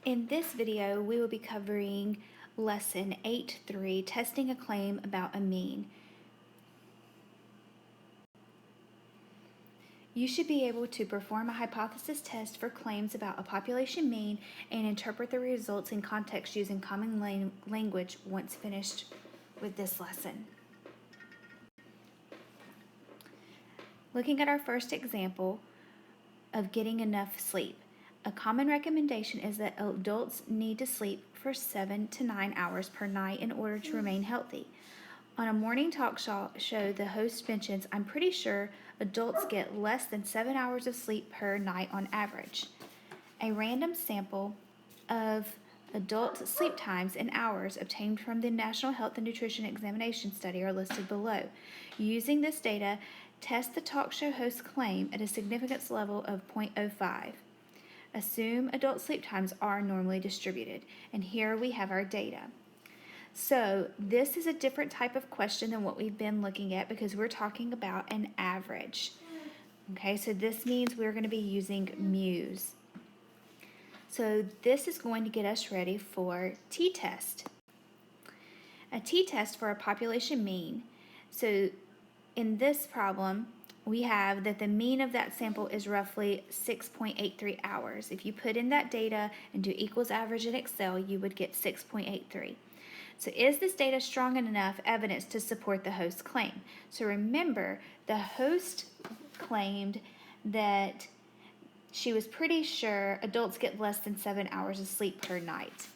In this video, we will be covering Lesson 8.3, Testing a Claim About a Mean. You should be able to perform a hypothesis test for claims about a population mean and interpret the results in context using common language once finished with this lesson. Looking at our first example of getting enough sleep. A common recommendation is that adults need to sleep for 7 to 9 hours per night in order to remain healthy. On a morning talk show, the host mentions, "I'm pretty sure adults get less than 7 hours of sleep per night on average." A random sample of adult sleep times in hours obtained from the National Health and Nutrition Examination Study are listed below. Using this data, test the talk show host's claim at a significance level of 0.05. Assume adult sleep times are normally distributed. And here we have our data. So this is a different type of question than what we've been looking at because we're talking about an average. Okay, so this means we're going to be using mu's. So this is going to get us ready for t-test. A t-test for a population mean. So in this problem, we have that the mean of that sample is roughly 6.83 hours. If you put in that data and do equals average in Excel, you would get 6.83. So is this data strong enough evidence to support the host's claim? So remember, the host claimed that she was pretty sure adults get less than 7 hours of sleep per night.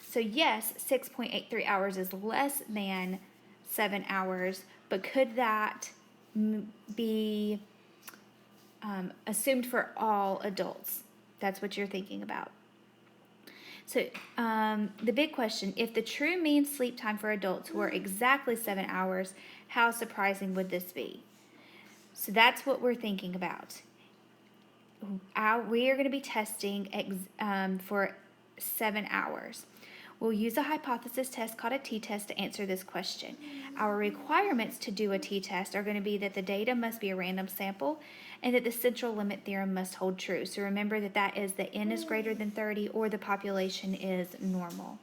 So yes, 6.83 hours is less than 7 hours, but could that be assumed for all adults? That's what you're thinking about. So the big question, if the true mean sleep time for adults were exactly 7 hours, how surprising would this be? So that's what we're thinking about. We are going to be testing for 7 hours. We'll use a hypothesis test called a t-test to answer this question. Our requirements to do a t-test are going to be that the data must be a random sample and that the central limit theorem must hold true. So remember that is the n is greater than 30 or the population is normal.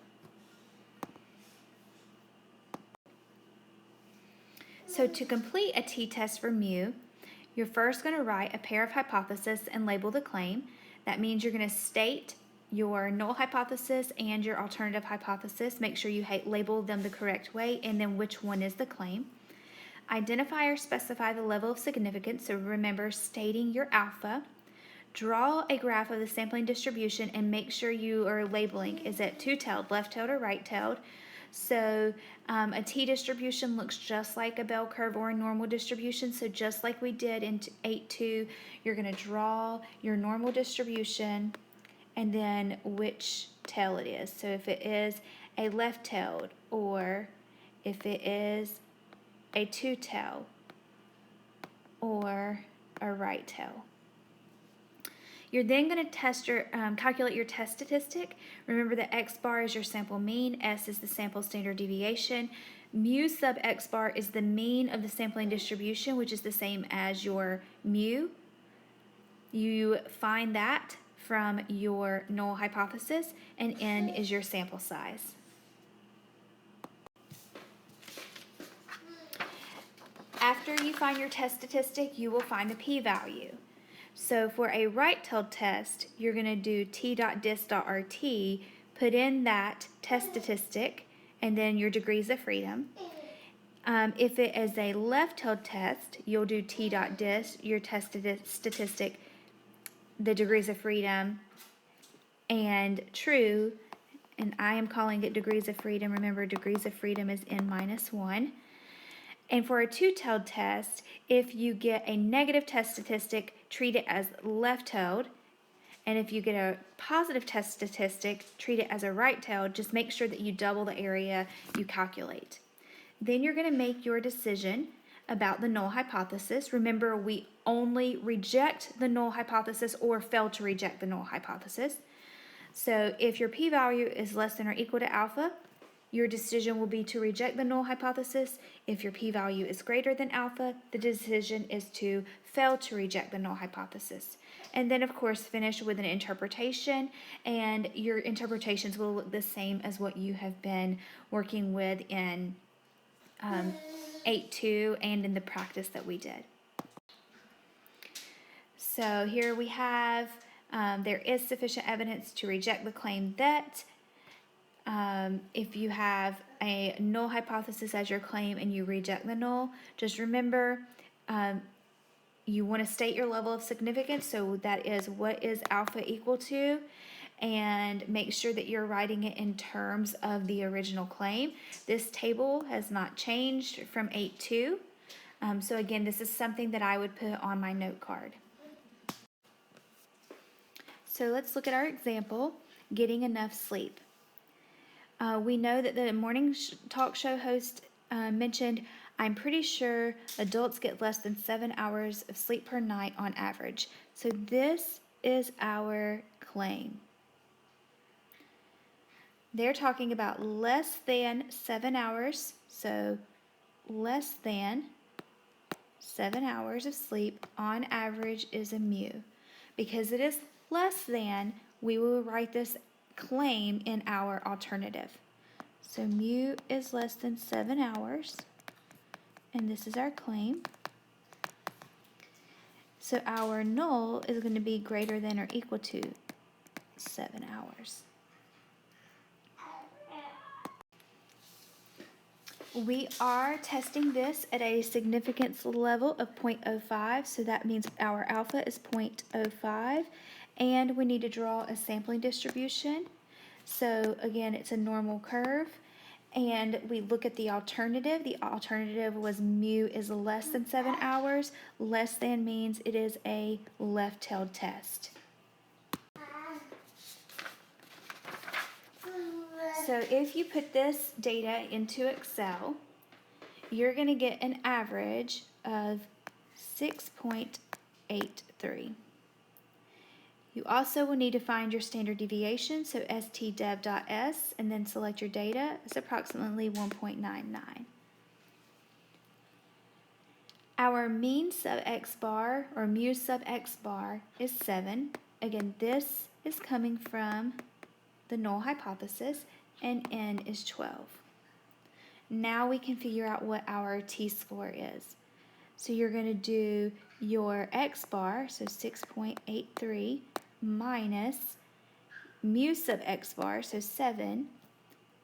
So to complete a t-test for mu, you're first going to write a pair of hypotheses and label the claim. That means you're going to state your null hypothesis and your alternative hypothesis. Make sure you label them the correct way and then which one is the claim. Identify or specify the level of significance, so remember stating your alpha. Draw a graph of the sampling distribution and make sure you are labeling, is it two-tailed, left-tailed, or right-tailed? So a t-distribution looks just like a bell curve or a normal distribution. So just like we did in 8.2, you're going to draw your normal distribution and then which tail it is. So if it is a left-tailed or if it is a two-tail or a right tail. You're then going to calculate your test statistic. Remember that x bar is your sample mean, s is the sample standard deviation. Mu sub x bar is the mean of the sampling distribution, which is the same as your mu. You find that from your null hypothesis, and n is your sample size. After you find your test statistic, you will find the p-value. So for a right-tailed test, you're going to do t.dis.rt, put in that test statistic, and then your degrees of freedom. If it is a left-tailed test, you'll do t.dis, your test statistic, the degrees of freedom, and true, and I am calling it degrees of freedom. Remember, degrees of freedom is n-1. And for a two-tailed test, if you get a negative test statistic, treat it as left-tailed. And if you get a positive test statistic, treat it as a right-tailed. Just make sure that you double the area you calculate. Then you're going to make your decision about the null hypothesis. Remember, we only reject the null hypothesis or fail to reject the null hypothesis. So if your p-value is less than or equal to alpha, your decision will be to reject the null hypothesis. If your p-value is greater than alpha, the decision is to fail to reject the null hypothesis. And then, of course, finish with an interpretation, and your interpretations will look the same as what you have been working with in 8.2 and in the practice that we did. So here we have, there is sufficient evidence to reject the claim that if you have a null hypothesis as your claim and you reject the null, just remember you want to state your level of significance. So that is, what is alpha equal to? And make sure that you're writing it in terms of the original claim. This table has not changed from 8.2. So again, this is something that I would put on my note card. So let's look at our example, getting enough sleep. We know that the morning talk show host mentioned, I'm pretty sure adults get less than 7 hours of sleep per night on average. So this is our claim. They're talking about less than 7 hours, so less than 7 hours of sleep on average is a mu. Because it is less than, we will write this claim in our alternative. So mu is less than 7 hours, and this is our claim. So our null is going to be greater than or equal to 7 hours. We are testing this at a significance level of 0.05, so that means our alpha is 0.05, and we need to draw a sampling distribution. So again, it's a normal curve, and we look at the alternative. The alternative was mu is less than 7 hours. Less than means it is a left-tailed test. So if you put this data into Excel, you're going to get an average of 6.83. You also will need to find your standard deviation, so stdev.s, and then select your data. It's approximately 1.99. Our mean sub x bar, or mu sub x bar, is 7. Again, this is coming from the null hypothesis, and n is 12. Now we can figure out what our t-score is. So you're going to do your x bar, so 6.83, minus mu sub x bar, so 7,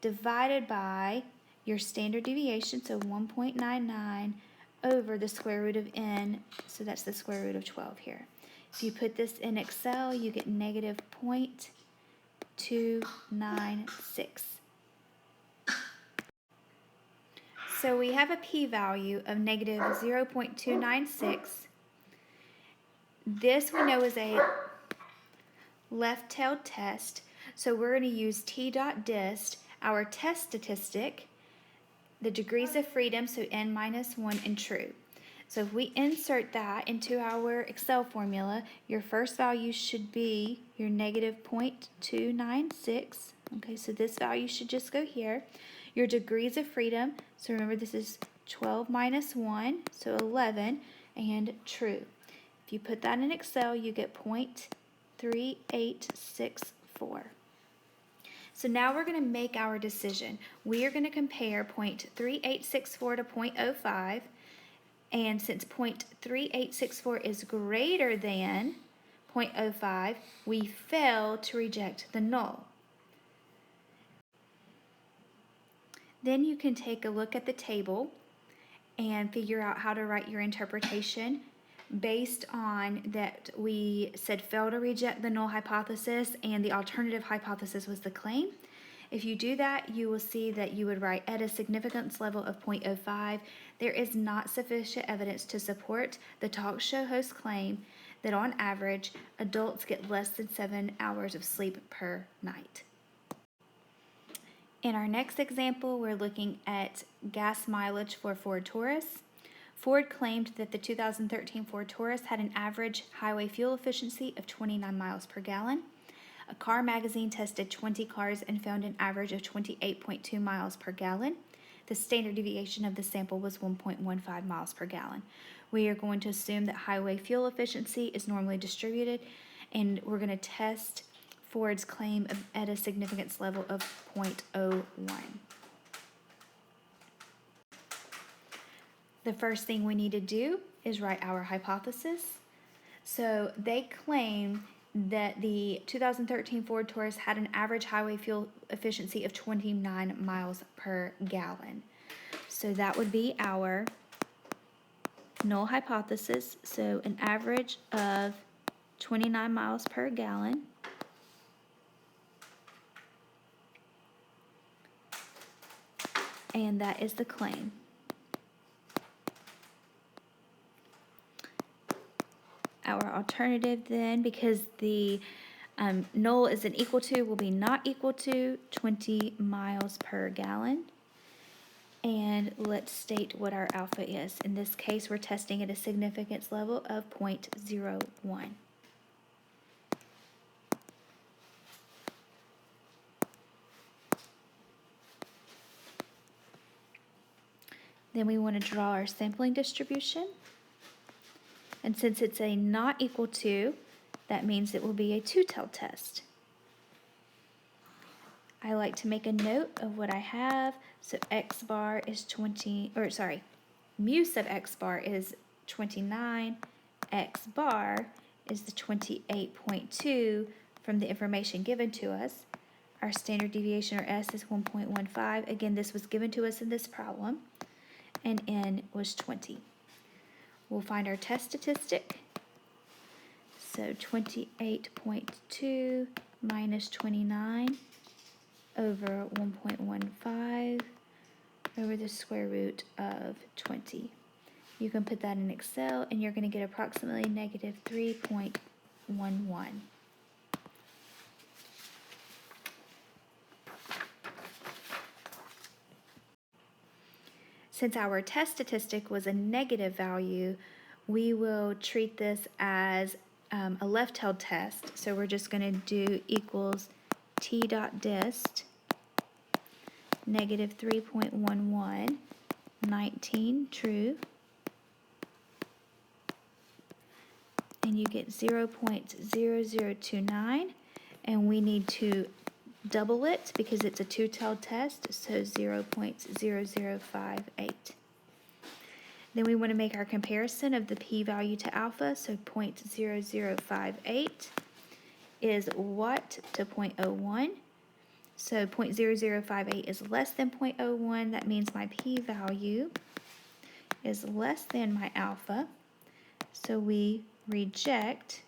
divided by your standard deviation, so 1.99, over the square root of n, so that's the square root of 12 here. If you put this in Excel, you get negative 0.296. So we have a p-value of negative 0.296. This we know is a left-tailed test, so we're going to use t.dist, our test statistic, the degrees of freedom, so n minus 1, and true. So if we insert that into our Excel formula, your first value should be your negative 0.296. Okay, so this value should just go here. Your degrees of freedom, so remember this is 12 minus 1, so 11, and true. If you put that in Excel, you get 0.3864. So now we're going to make our decision. We are going to compare 0.3864 to 0.05, and since 0.3864 is greater than 0.05, we fail to reject the null. Then you can take a look at the table and figure out how to write your interpretation based on that we said fail to reject the null hypothesis and the alternative hypothesis was the claim. If you do that, you will see that you would write at a significance level of 0.05. There is not sufficient evidence to support the talk show host claim that on average, adults get less than 7 hours of sleep per night. In our next example, we're looking at gas mileage for Ford Taurus. Ford claimed that the 2013 Ford Taurus had an average highway fuel efficiency of 29 miles per gallon. A car magazine tested 20 cars and found an average of 28.2 miles per gallon. the standard deviation of the sample was 1.15 miles per gallon. We are going to assume that highway fuel efficiency is normally distributed, and we're going to test Ford's claim at a significance level of 0.01. The first thing we need to do is write our hypothesis. So they claim that the 2013 Ford Taurus had an average highway fuel efficiency of 29 miles per gallon. So that would be our null hypothesis. So an average of 29 miles per gallon. And that is the claim. Our alternative then, because the null isn't equal to, will be not equal to 20 miles per gallon. And let's state what our alpha is. In this case, we're testing at a significance level of 0.01. Then we want to draw our sampling distribution. And since it's a not equal to, that means it will be a two-tailed test. I like to make a note of what I have. So x bar is mu sub x bar is 29. X bar is the 28.2 from the information given to us. Our standard deviation, or S, is 1.15. Again, this was given to us in this problem. And N was 20. We'll find our test statistic. So 28.2 minus 29 over 1.15 over the square root of 20. You can put that in Excel and you're going to get approximately negative 3.11. Since our test statistic was a negative value, we will treat this as a left-tailed test. So we're just going to do equals t dot dist negative 3.11, 19 true, and you get 0.0029, and we need to double it because it's a two-tailed test, so 0.0058. Then we want to make our comparison of the p-value to alpha, so 0.0058 is what to 0.01. So 0.0058 is less than 0.01. That means my p-value is less than my alpha, so we reject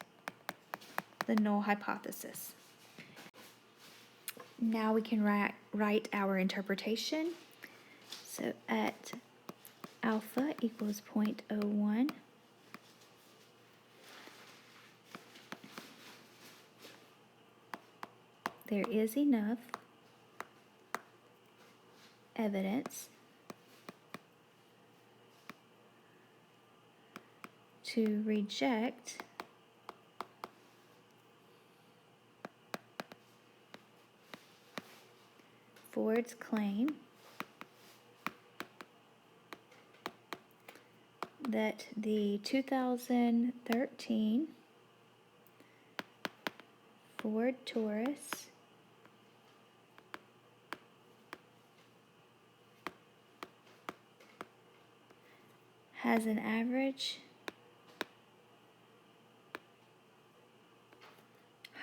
the null hypothesis. Now we can write our interpretation. So at alpha equals 0.01, there is enough evidence to reject Ford's claim that the 2013 Ford Taurus has an average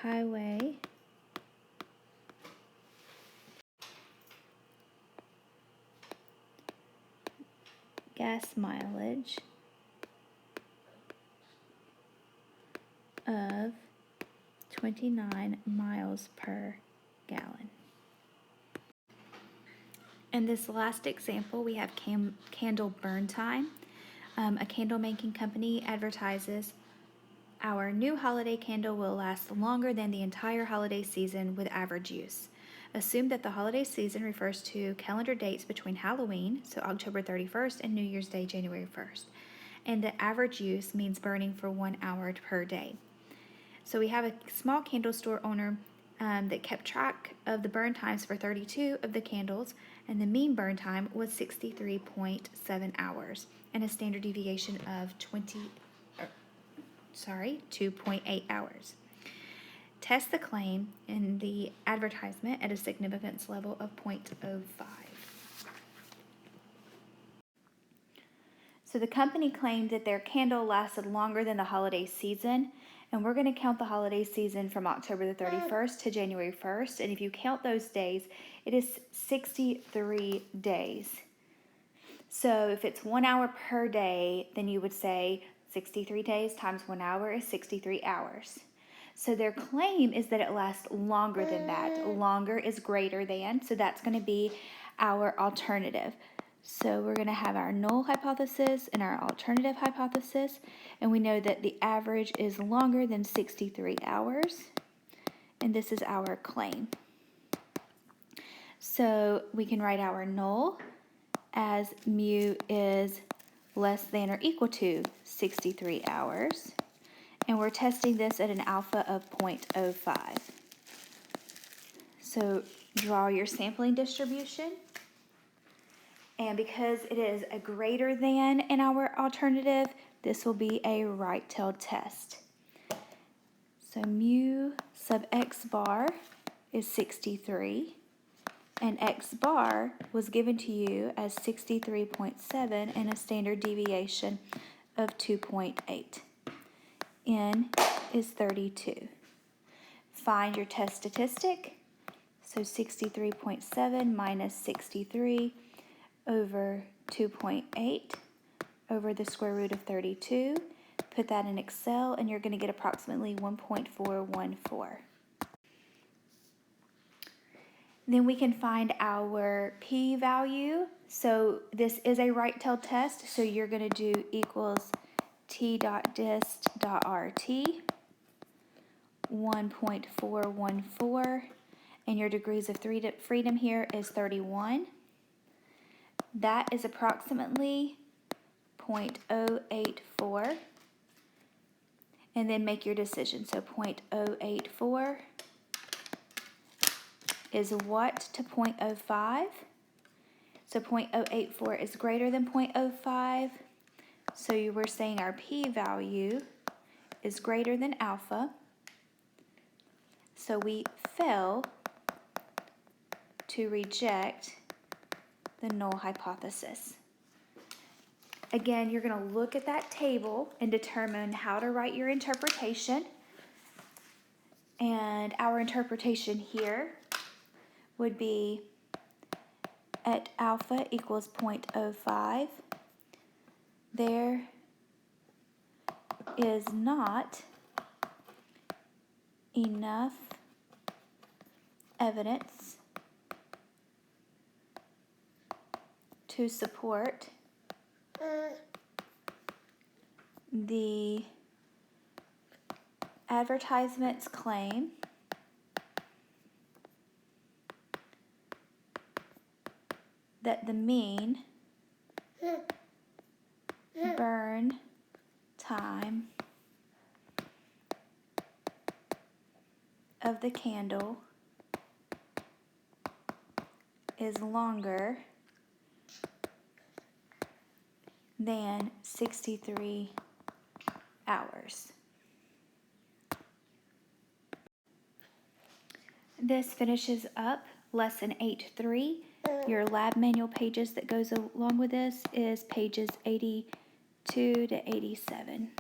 highway gas mileage of 29 miles per gallon. In this last example, we have candle burn time. A candle making company advertises, "Our new holiday candle will last longer than the entire holiday season with average use. Assume that the holiday season refers to calendar dates between Halloween, so October 31st, and New Year's Day, January 1st. And the average use means burning for 1 hour per day." So we have a small candle store owner that kept track of the burn times for 32 of the candles, and the mean burn time was 63.7 hours, and a standard deviation of 2.8 hours. Test the claim in the advertisement at a significance level of 0.05. So the company claimed that their candle lasted longer than the holiday season, and we're going to count the holiday season from October the 31st to January 1st, and if you count those days, it is 63 days. So if it's 1 hour per day, then you would say 63 days times 1 hour is 63 hours. So their claim is that it lasts longer than that. Longer is greater than, so that's going to be our alternative. So we're going to have our null hypothesis and our alternative hypothesis, and we know that the average is longer than 63 hours, and this is our claim. So we can write our null as mu is less than or equal to 63 hours, and we're testing this at an alpha of 0.05. So draw your sampling distribution. And because it is a greater than in our alternative, this will be a right-tailed test. So mu sub x bar is 63, and x bar was given to you as 63.7 and a standard deviation of 2.8. N is 32. Find your test statistic. So 63.7 minus 63 over 2.8 over the square root of 32. Put that in Excel and you're going to get approximately 1.414. Then we can find our p-value. So this is a right-tailed test, so you're going to do equals t.dist.rt 1.414, and your degrees of freedom here is 31. That is approximately 0.084, and then make your decision. So 0.084 is what to 0.05? So 0.084 is greater than 0.05, so you were saying our p-value is greater than alpha, so we fail to reject the null hypothesis. Again, you're going to look at that table and determine how to write your interpretation. And our interpretation here would be at alpha equals 0.05. There is not enough evidence to support the advertisement's claim that the mean burn time of the candle is longer than 63 hours. This finishes up lesson 8.3. Your lab manual pages that goes along with this is pages 82 to 87.